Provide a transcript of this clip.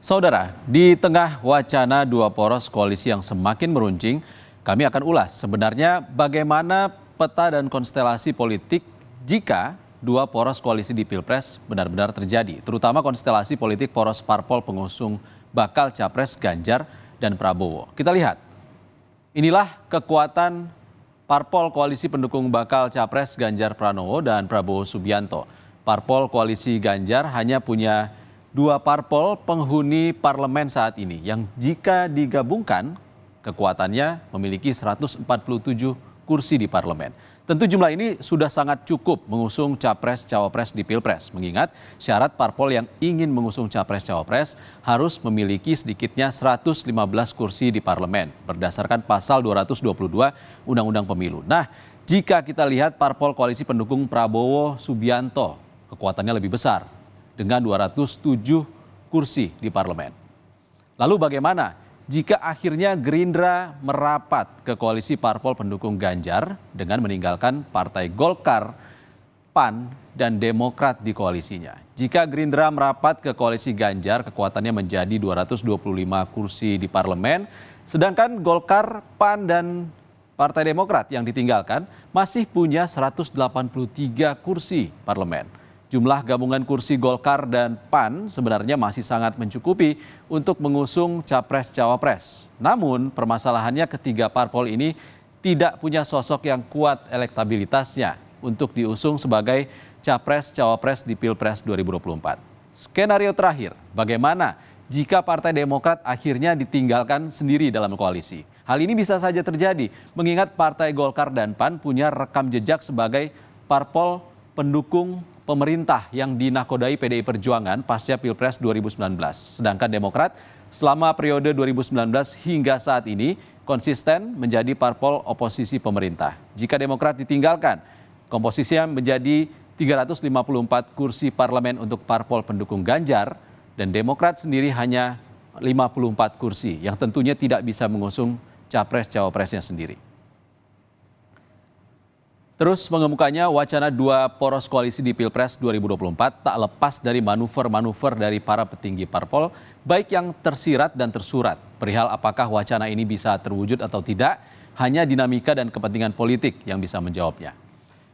Saudara, di tengah wacana dua poros koalisi yang semakin meruncing, kami akan ulas sebenarnya bagaimana peta dan konstelasi politik jika dua poros koalisi di Pilpres benar-benar terjadi, terutama konstelasi politik poros parpol pengusung bakal capres Ganjar dan Prabowo. Kita lihat, inilah kekuatan parpol koalisi pendukung bakal capres Ganjar Pranowo dan Prabowo Subianto. Parpol koalisi Ganjar hanya punya dua parpol penghuni parlemen saat ini yang jika digabungkan kekuatannya memiliki 147 kursi di parlemen. Tentu jumlah ini sudah sangat cukup mengusung capres-cawapres di Pilpres, mengingat syarat parpol yang ingin mengusung capres-cawapres harus memiliki sedikitnya 115 kursi di parlemen berdasarkan pasal 222 Undang-Undang Pemilu. Nah, jika kita lihat parpol koalisi pendukung Prabowo Subianto, kekuatannya lebih besar dengan 207 kursi di parlemen. Lalu bagaimana jika akhirnya Gerindra merapat ke koalisi parpol pendukung Ganjar dengan meninggalkan Partai Golkar, PAN, dan Demokrat di koalisinya? Jika Gerindra merapat ke koalisi Ganjar, kekuatannya menjadi 225 kursi di parlemen, sedangkan Golkar, PAN, dan Partai Demokrat yang ditinggalkan masih punya 183 kursi parlemen. Jumlah gabungan kursi Golkar dan PAN sebenarnya masih sangat mencukupi untuk mengusung capres-cawapres. Namun permasalahannya ketiga parpol ini tidak punya sosok yang kuat elektabilitasnya untuk diusung sebagai capres-cawapres di Pilpres 2024. Skenario terakhir, bagaimana jika Partai Demokrat akhirnya ditinggalkan sendiri dalam koalisi? Hal ini bisa saja terjadi mengingat Partai Golkar dan PAN punya rekam jejak sebagai parpol pendukung pemerintah yang dinakodai PDI Perjuangan pasca Pilpres 2019. Sedangkan Demokrat selama periode 2019 hingga saat ini konsisten menjadi parpol oposisi pemerintah. Jika Demokrat ditinggalkan, komposisinya menjadi 354 kursi parlemen untuk parpol pendukung Ganjar dan Demokrat sendiri hanya 54 kursi yang tentunya tidak bisa mengusung capres-cawapresnya sendiri. Terus mengemukanya wacana dua poros koalisi di Pilpres 2024 tak lepas dari manuver-manuver dari para petinggi parpol, baik yang tersirat dan tersurat. Perihal apakah wacana ini bisa terwujud atau tidak, hanya dinamika dan kepentingan politik yang bisa menjawabnya.